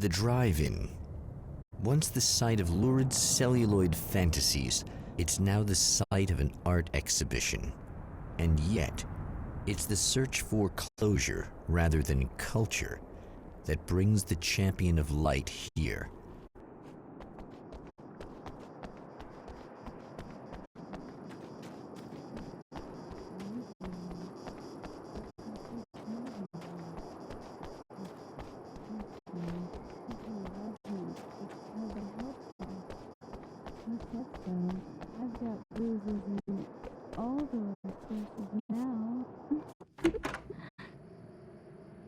The drive-in. Once the site of lurid celluloid fantasies, it's now the site of an art exhibition. And yet, it's the search for closure rather than culture that brings the champion of light here. I've got bruises in all the places now.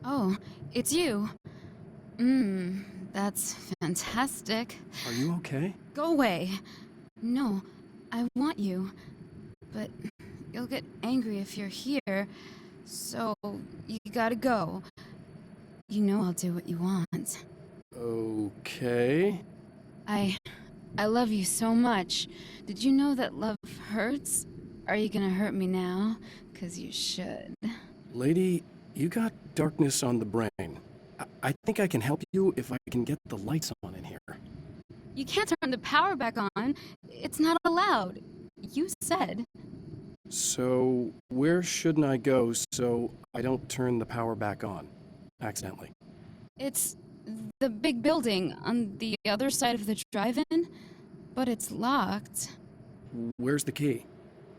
Oh, it's you. That's fantastic. Are you okay? Go away. No, I want you. But you'll get angry if you're here, so you gotta go. You know I'll do what you want. Okay. I love you so much. Did you know that love hurts? Are you gonna hurt me now? 'Cause you should. Lady, you got darkness on the brain. I think I can help you if I can get the lights on in here. You can't turn the power back on. It's not allowed. You said. So, where shouldn't I go so I don't turn the power back on accidentally? It's the big building on the other side of the drive-in, but it's locked. Where's the key?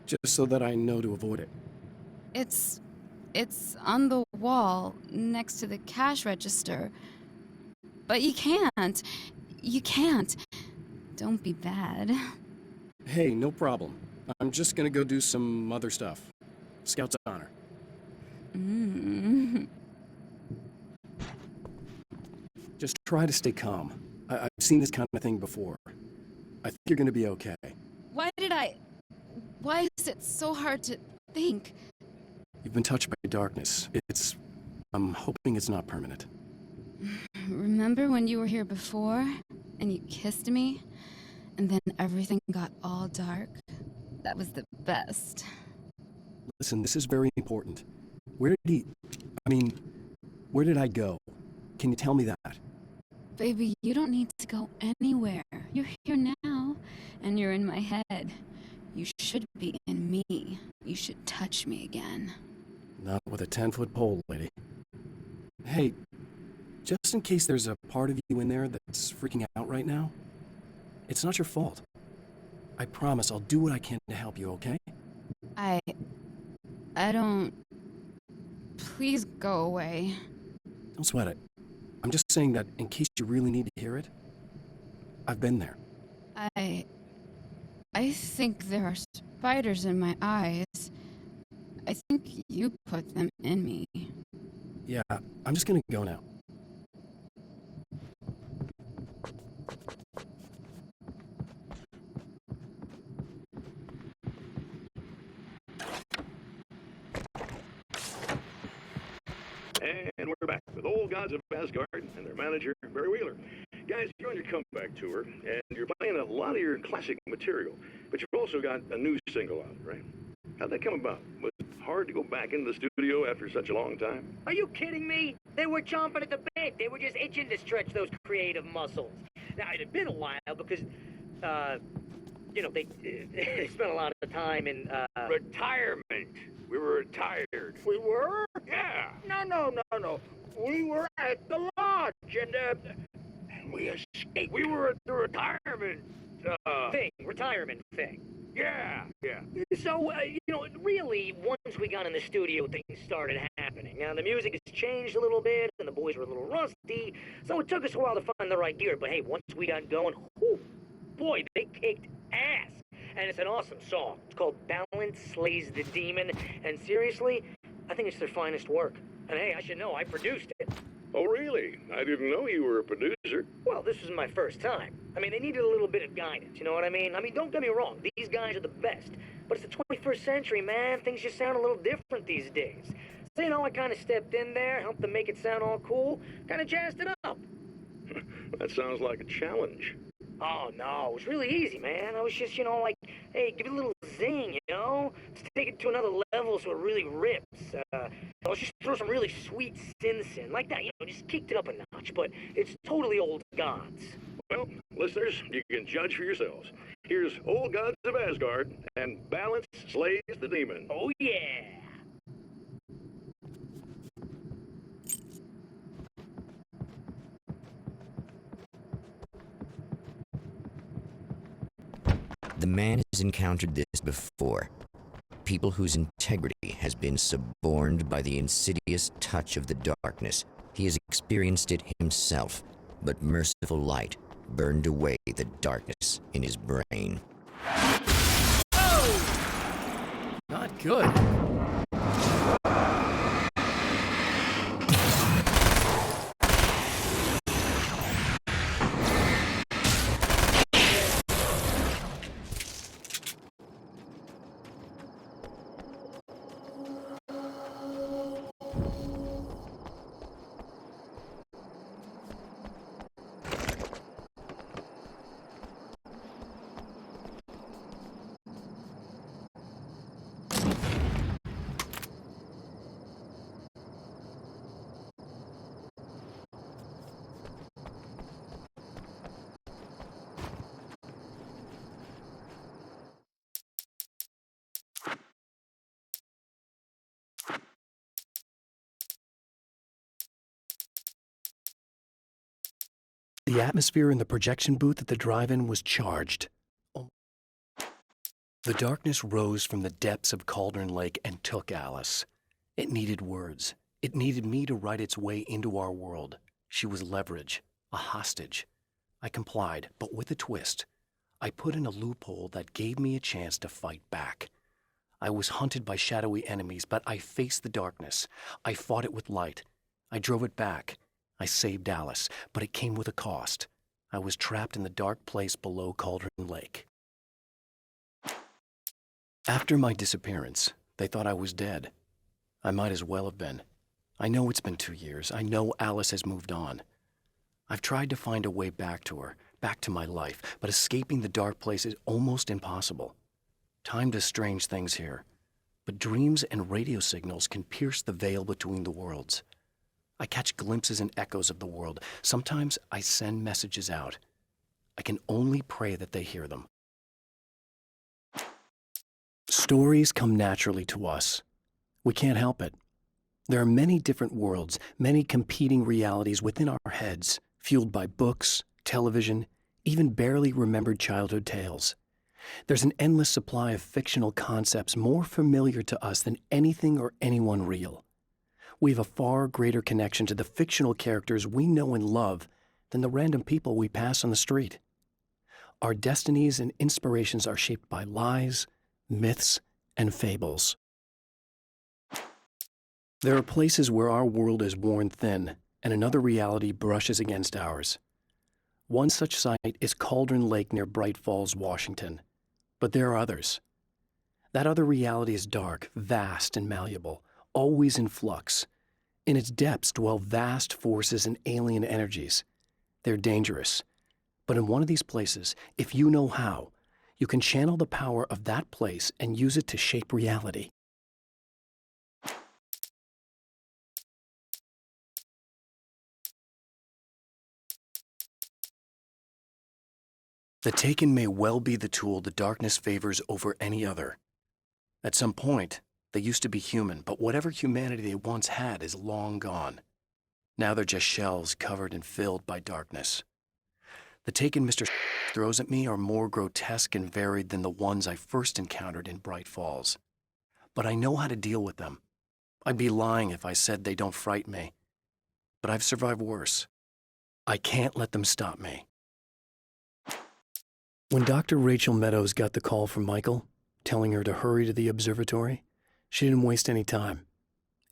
Just so that I know to avoid it. It's on the wall next to the cash register. But you can't. You can't. Don't be bad. Hey, no problem. I'm just gonna go do some other stuff. Scout's honor. Just try to stay calm. I've seen this kind of thing before. I think you're gonna be okay. Why is it so hard to think? You've been touched by darkness. I'm hoping it's not permanent. Remember when you were here before, and you kissed me, and then everything got all dark? That was the best. Listen, this is very important. Where did I go? Can you tell me that? Baby, you don't need to go anywhere. You're here now, and you're in my head. You should be in me. You should touch me again. Not with a 10-foot pole, lady. Hey, just in case there's a part of you in there that's freaking out right now, it's not your fault. I promise I'll do what I can to help you, okay? I don't... Please go away. Don't sweat it. I'm just saying that in case you really need to hear it, I've been there. I think there are spiders in my eyes. I think you put them in me. Yeah, I'm just gonna go now. And we're back with Old Gods of Asgard and their manager, Barry Wheeler. Guys, you're on your comeback tour, and you're playing a lot of your classic material, but you've also got a new single out, right? How'd that come about? Was it hard to go back into the studio after such a long time? Are you kidding me? They were chomping at the bit. They were just itching to stretch those creative muscles. Now, it had been a while because, they spent a lot of time in, Retirement. We were retired. We were? Yeah. No. We were at the lodge, and We escaped. We were at the retirement, retirement thing. Yeah. So, really, once we got in the studio, things started happening. Now, the music has changed a little bit, and the boys were a little rusty, so it took us a while to find the right gear. But hey, once we got going, whew, boy, they kicked ass. And it's an awesome song. It's called Balance Slays the Demon, and seriously, I think it's their finest work. And hey, I should know, I produced it. Oh, really? I didn't know you were a producer. Well, this was my first time. I mean, they needed a little bit of guidance, you know what I mean? Don't get me wrong, these guys are the best. But it's the 21st century, man. Things just sound a little different these days. So, I kind of stepped in there, helped them make it sound all cool, kind of jazzed it up. That sounds like a challenge. Oh, no, it was really easy, man. I was just, hey, give it a little zing, you know? Let's take it to another level so it really rips. Let's just throw some really sweet synths in, like that, you know, just kicked it up a notch, but it's totally old gods. Well, listeners, you can judge for yourselves. Here's Old Gods of Asgard, and Balance slays the demon. Oh, yeah! The man has encountered this before. People whose integrity has been suborned by the insidious touch of the darkness. He has experienced it himself, but merciful light burned away the darkness in his brain. Not good. The atmosphere in the projection booth at the drive-in was charged. The darkness rose from the depths of Cauldron Lake and took Alice. It needed words. It needed me to write its way into our world. She was leverage, a hostage. I complied, but with a twist. I put in a loophole that gave me a chance to fight back. I was hunted by shadowy enemies, but I faced the darkness. I fought it with light. I drove it back. I saved Alice, but it came with a cost. I was trapped in the dark place below Cauldron Lake. After my disappearance, they thought I was dead. I might as well have been. I know it's been 2 years. I know Alice has moved on. I've tried to find a way back to her, back to my life, but escaping the dark place is almost impossible. Time does strange things here, but dreams and radio signals can pierce the veil between the worlds. I catch glimpses and echoes of the world. Sometimes I send messages out. I can only pray that they hear them. Stories come naturally to us. We can't help it. There are many different worlds, many competing realities within our heads, fueled by books, television, even barely remembered childhood tales. There's an endless supply of fictional concepts more familiar to us than anything or anyone real. We have a far greater connection to the fictional characters we know and love than the random people we pass on the street. Our destinies and inspirations are shaped by lies, myths, and fables. There are places where our world is worn thin and another reality brushes against ours. One such site is Cauldron Lake near Bright Falls, Washington. But there are others. That other reality is dark, vast, and malleable, always in flux. In its depths dwell vast forces and alien energies. They're dangerous. But in one of these places, if you know how, you can channel the power of that place and use it to shape reality. The Taken may well be the tool the darkness favors over any other. At some point, they used to be human, but whatever humanity they once had is long gone. Now they're just shells covered and filled by darkness. The Taken Mr. throws at me are more grotesque and varied than the ones I first encountered in Bright Falls. But I know how to deal with them. I'd be lying if I said they don't frighten me. But I've survived worse. I can't let them stop me. When Dr. Rachel Meadows got the call from Michael, telling her to hurry to the observatory, she didn't waste any time.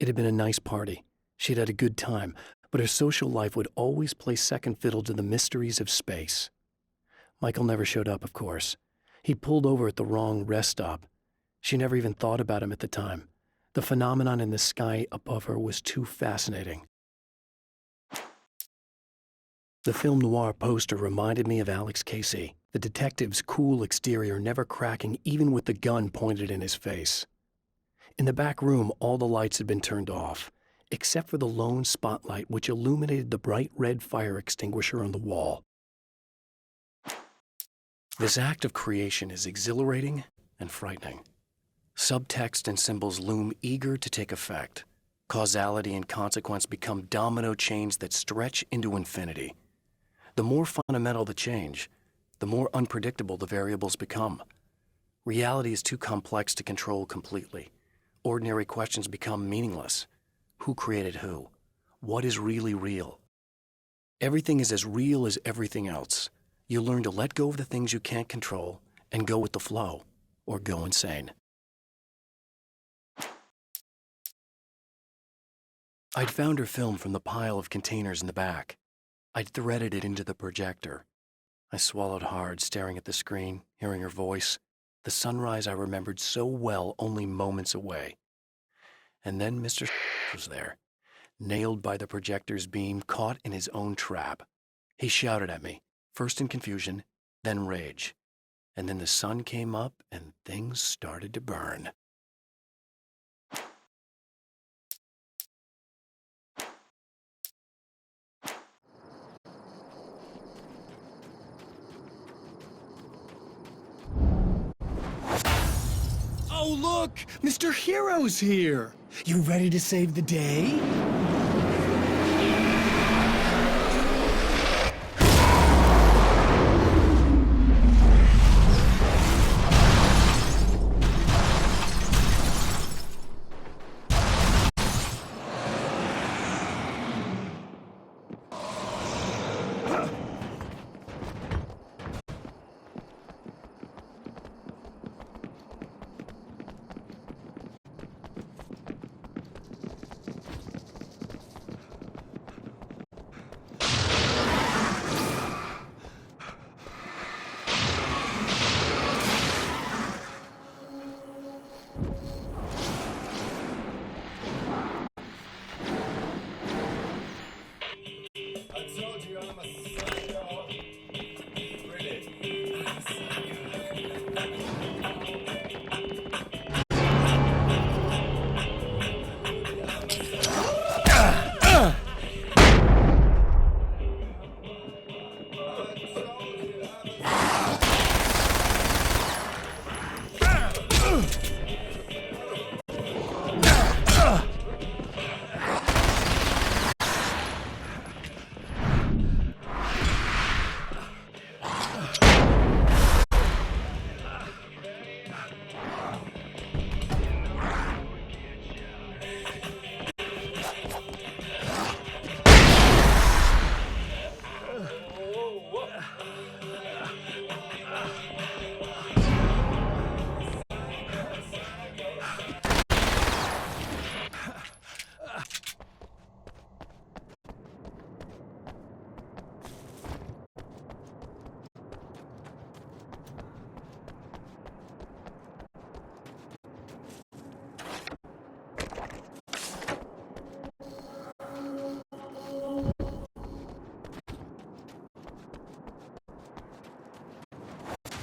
It had been a nice party. She'd had a good time, but her social life would always play second fiddle to the mysteries of space. Michael never showed up, of course. He pulled over at the wrong rest stop. She never even thought about him at the time. The phenomenon in the sky above her was too fascinating. The film noir poster reminded me of Alex Casey, the detective's cool exterior never cracking even with the gun pointed in his face. In the back room, all the lights had been turned off, except for the lone spotlight which illuminated the bright red fire extinguisher on the wall. This act of creation is exhilarating and frightening. Subtext and symbols loom eager to take effect. Causality and consequence become domino chains that stretch into infinity. The more fundamental the change, the more unpredictable the variables become. Reality is too complex to control completely. Ordinary questions become meaningless. Who created who? What is really real? Everything is as real as everything else. You learn to let go of the things you can't control and go with the flow, or go insane. I'd found her film from the pile of containers in the back. I'd threaded it into the projector. I swallowed hard, staring at the screen, hearing her voice, the sunrise I remembered so well only moments away. And then Mr. was there, nailed by the projector's beam, caught in his own trap. He shouted at me, first in confusion, then rage. And then the sun came up and things started to burn. Oh, look! Mr. Hero's here! You ready to save the day?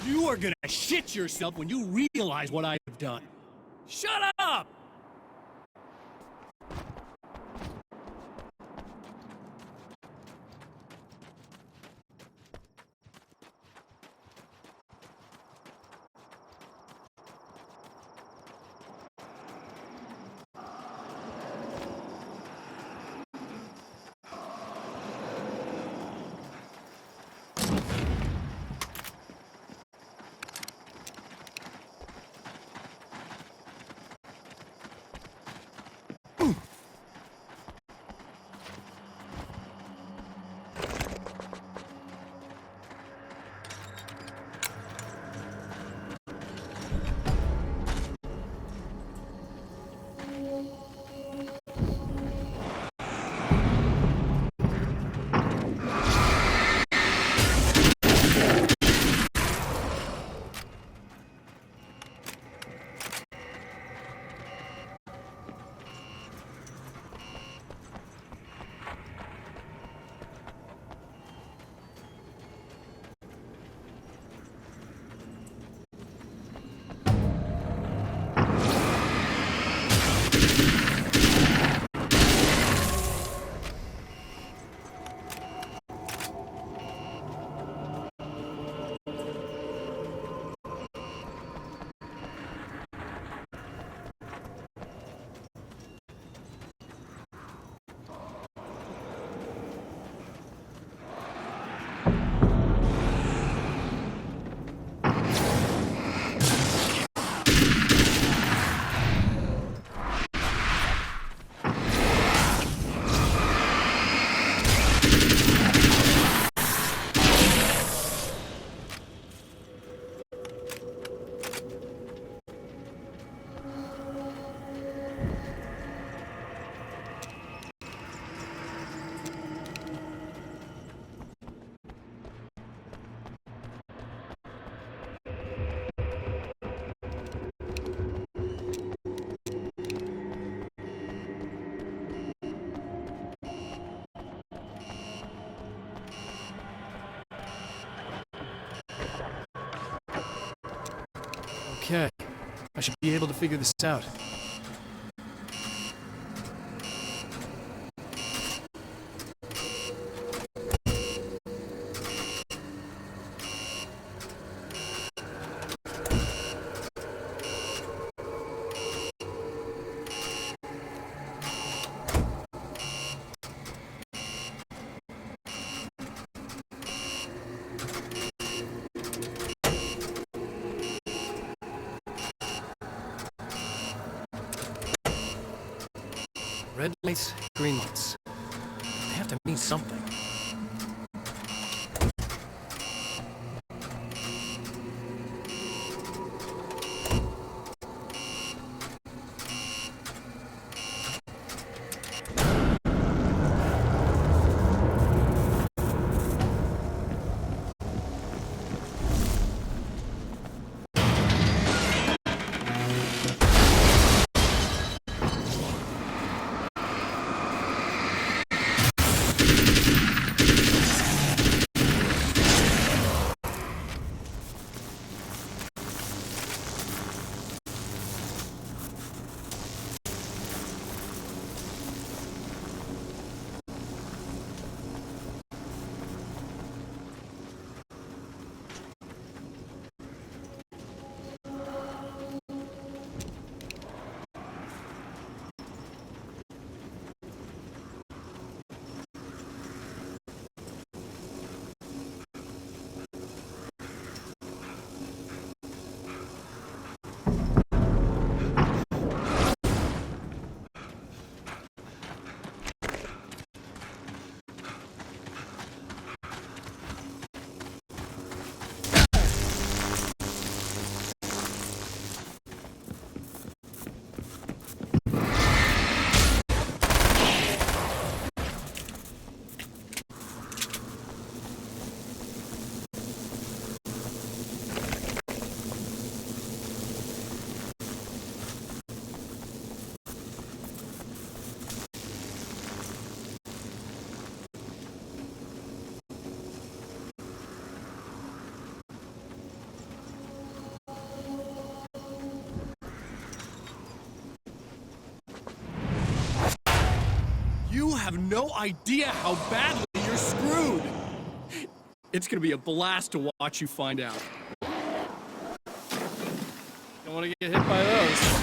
You are gonna shit yourself when you realize what I've done. Shut up! Okay. I should be able to figure this out. Red lights, green lights. They have to mean something. You have no idea how badly you're screwed! It's gonna be a blast to watch you find out. Don't want to get hit by those.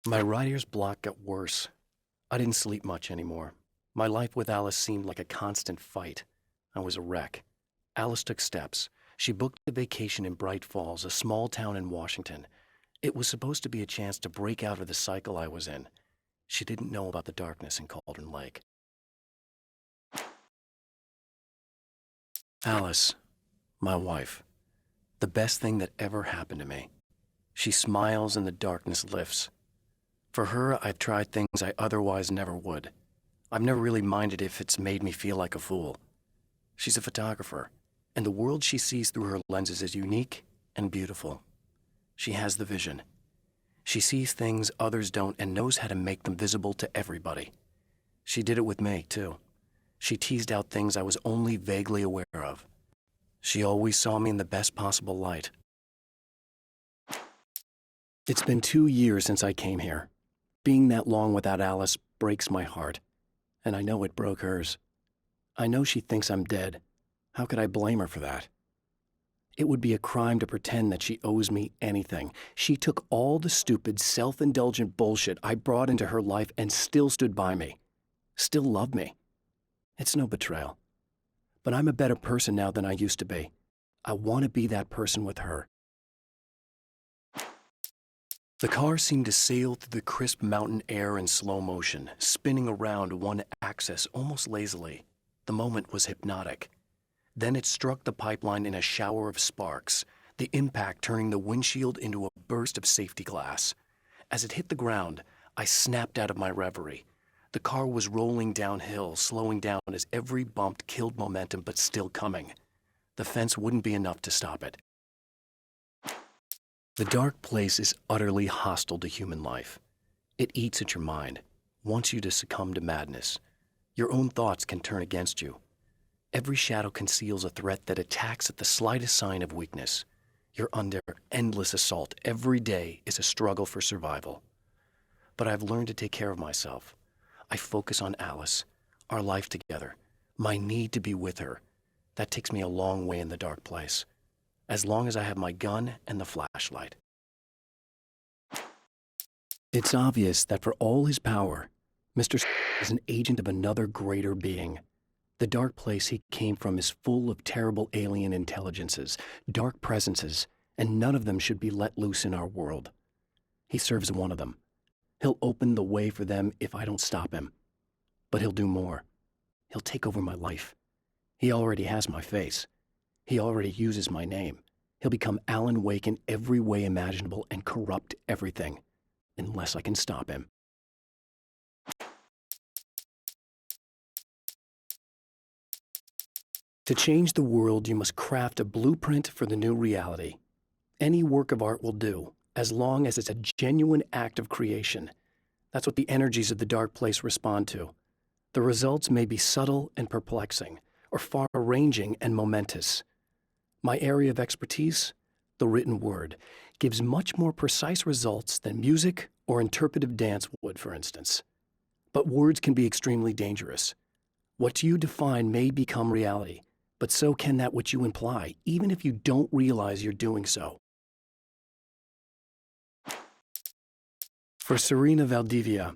My writer's block got worse. I didn't sleep much anymore. My life with Alice seemed like a constant fight. I was a wreck. Alice took steps. She booked a vacation in Bright Falls, a small town in Washington. It was supposed to be a chance to break out of the cycle I was in. She didn't know about the darkness in Cauldron Lake. Alice, my wife, the best thing that ever happened to me. She smiles and the darkness lifts. For her, I've tried things I otherwise never would. I've never really minded if it's made me feel like a fool. She's a photographer, and the world she sees through her lenses is unique and beautiful. She has the vision. She sees things others don't and knows how to make them visible to everybody. She did it with me, too. She teased out things I was only vaguely aware of. She always saw me in the best possible light. It's been 2 years since I came here. Being that long without Alice breaks my heart, and I know it broke hers. I know she thinks I'm dead. How could I blame her for that? It would be a crime to pretend that she owes me anything. She took all the stupid, self-indulgent bullshit I brought into her life and still stood by me. Still loved me. It's no betrayal. But I'm a better person now than I used to be. I want to be that person with her. The car seemed to sail through the crisp mountain air in slow motion, spinning around one axis almost lazily. The moment was hypnotic. Then it struck the pipeline in a shower of sparks, the impact turning the windshield into a burst of safety glass. As it hit the ground, I snapped out of my reverie. The car was rolling downhill, slowing down as every bump killed momentum, but still coming. The fence wouldn't be enough to stop it. The dark place is utterly hostile to human life. It eats at your mind, wants you to succumb to madness. Your own thoughts can turn against you. Every shadow conceals a threat that attacks at the slightest sign of weakness. You're under endless assault. Every day is a struggle for survival. But I've learned to take care of myself. I focus on Alice, our life together, my need to be with her. That takes me a long way in the dark place, as long as I have my gun and the flashlight. It's obvious that for all his power, Mr. is an agent of another greater being. The dark place he came from is full of terrible alien intelligences, dark presences, and none of them should be let loose in our world. He serves one of them. He'll open the way for them if I don't stop him. But he'll do more. He'll take over my life. He already has my face. He already uses my name. He'll become Alan Wake in every way imaginable and corrupt everything, unless I can stop him. To change the world, you must craft a blueprint for the new reality. Any work of art will do, as long as it's a genuine act of creation. That's what the energies of the dark place respond to. The results may be subtle and perplexing, or far-ranging and momentous. My area of expertise, the written word, gives much more precise results than music or interpretive dance would, for instance. But words can be extremely dangerous. What you define may become reality, but so can that which you imply, even if you don't realize you're doing so. For Serena Valdivia,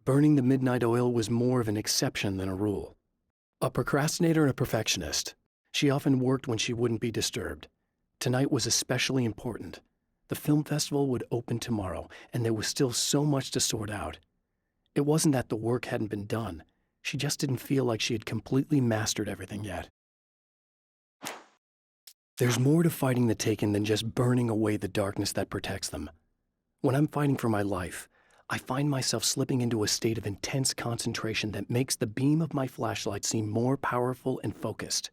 burning the midnight oil was more of an exception than a rule. A procrastinator and a perfectionist, she often worked when she wouldn't be disturbed. Tonight was especially important. The film festival would open tomorrow, and there was still so much to sort out. It wasn't that the work hadn't been done. She just didn't feel like she had completely mastered everything yet. There's more to fighting the Taken than just burning away the darkness that protects them. When I'm fighting for my life, I find myself slipping into a state of intense concentration that makes the beam of my flashlight seem more powerful and focused.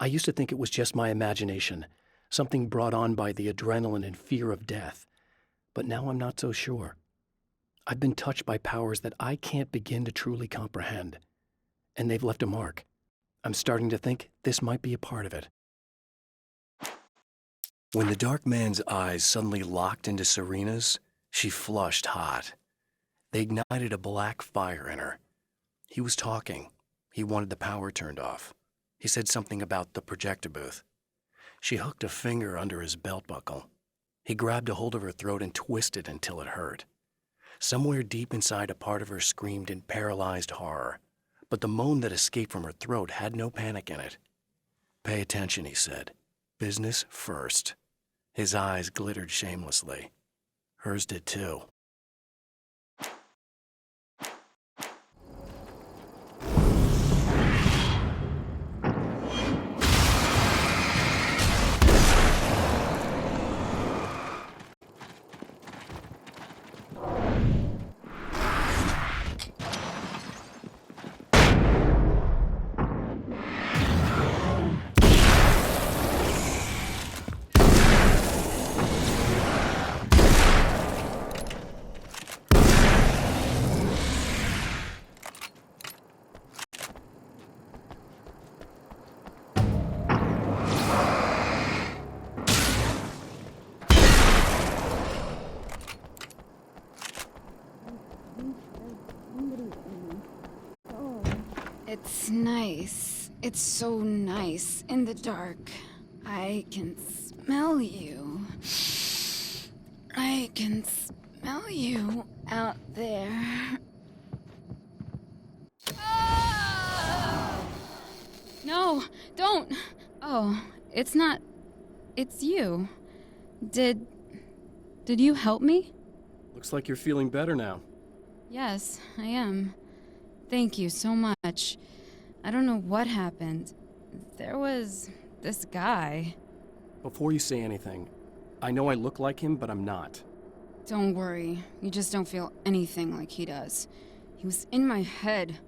I used to think it was just my imagination, something brought on by the adrenaline and fear of death, but now I'm not so sure. I've been touched by powers that I can't begin to truly comprehend, and they've left a mark. I'm starting to think this might be a part of it. When the dark man's eyes suddenly locked into Serena's, she flushed hot. They ignited a black fire in her. He was talking. He wanted the power turned off. He said something about the projector booth. She hooked a finger under his belt buckle. He grabbed a hold of her throat and twisted until it hurt. Somewhere deep inside, a part of her screamed in paralyzed horror, but the moan that escaped from her throat had no panic in it. "Pay attention," he said. "Business first." His eyes glittered shamelessly. Hers did too. It's nice. It's so nice in the dark. I can smell you. I can smell you out there. Ah! No, don't. Oh, it's not. It's you. Did you help me? Looks like you're feeling better now. Yes, I am. Thank you so much. I don't know what happened. There was this guy. Before you say anything, I know I look like him, but I'm not. Don't worry. You just don't feel anything like he does. He was in my head.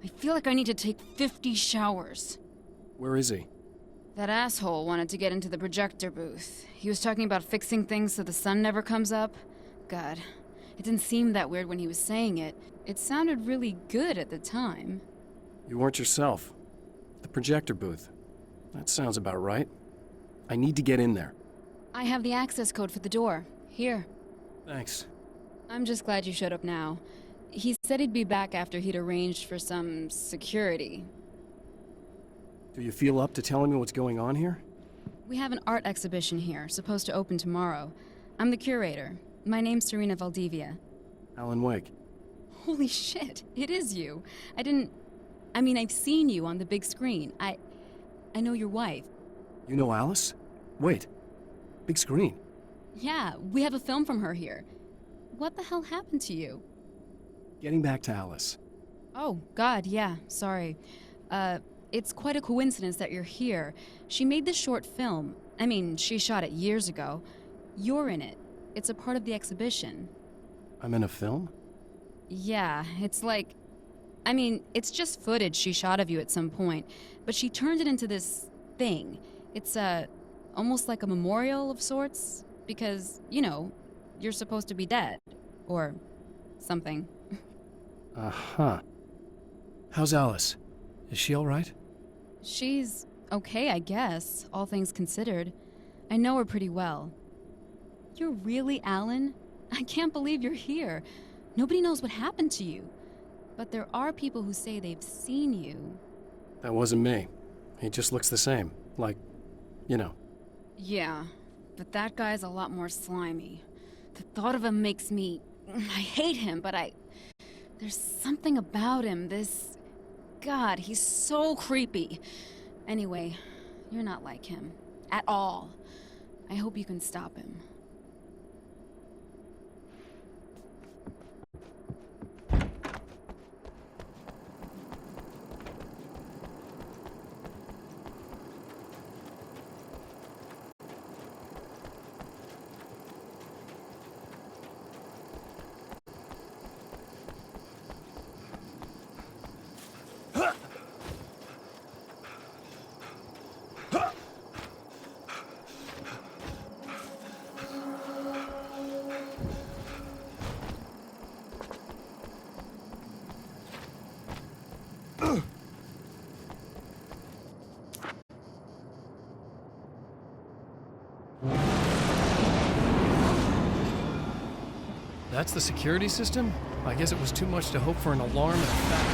I feel like I need to take 50 showers. Where is he? That asshole wanted to get into the projector booth. He was talking about fixing things so the sun never comes up. God, it didn't seem that weird when he was saying it. It sounded really good at the time. You weren't yourself. The projector booth. That sounds about right. I need to get in there. I have the access code for the door. Here. Thanks. I'm just glad you showed up now. He said he'd be back after he'd arranged for some security. Do you feel up to telling me what's going on here? We have an art exhibition here, supposed to open tomorrow. I'm the curator. My name's Serena Valdivia. Alan Wake. Holy shit, it is you. I've seen you on the big screen. I know your wife. You know Alice? Wait. Big screen. Yeah, we have a film from her here. What the hell happened to you? Getting back to Alice. Oh, God, yeah, sorry. It's quite a coincidence that you're here. She made this short film. She shot it years ago. You're in it. It's a part of the exhibition. I'm in a film? Yeah, it's like... it's just footage she shot of you at some point, but she turned it into this thing. It's, almost like a memorial of sorts, because, you're supposed to be dead. Or something. Uh-huh. How's Alice? Is she all right? She's okay, I guess, all things considered. I know her pretty well. You're really Alan? I can't believe you're here. Nobody knows what happened to you. But there are people who say they've seen you. That wasn't me. He just looks the same. Like, Yeah, but that guy's a lot more slimy. The thought of him makes me... I hate him, but there's something about him, this... God, he's so creepy. Anyway, you're not like him. At all. I hope you can stop him. That's the security system? I guess it was too much to hope for an alarm and a fact.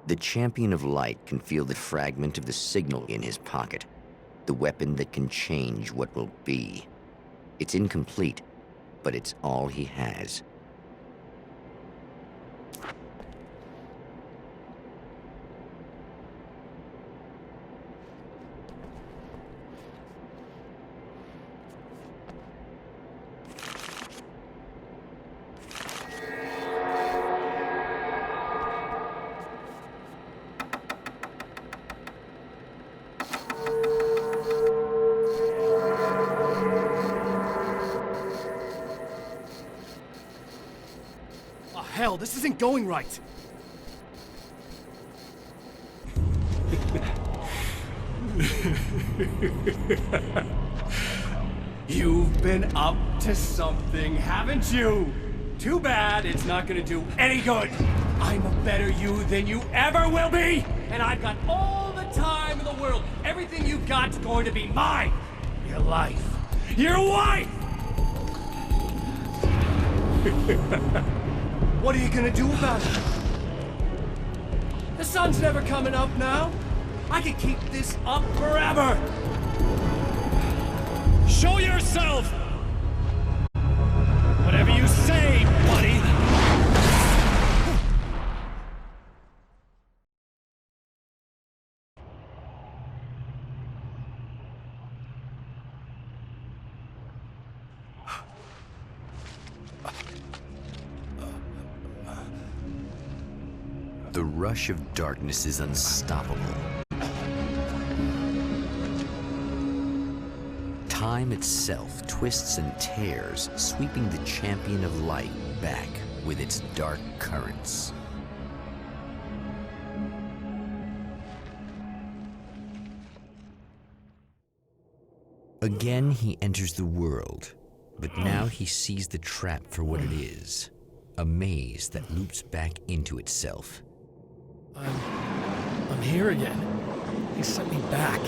The Champion of Light can feel the fragment of the signal in his pocket, the weapon that can change what will be. It's incomplete, but it's all he has. Oh, hell, this isn't going right. You've been up to something, haven't you? Too bad it's not gonna do any good. I'm a better you than you ever will be, and I've got all the time in the world. Everything you've got's going to be mine. Your life. Your wife! What are you gonna do about it? The sun's never coming up now. I can keep this up forever. Show yourself! Whatever you say, buddy! The rush of darkness is unstoppable. Time itself twists and tears, sweeping the Champion of Light back with its dark currents. Again, he enters the world, but now he sees the trap for what it is, a maze that loops back into itself. I'm here again. He sent me back.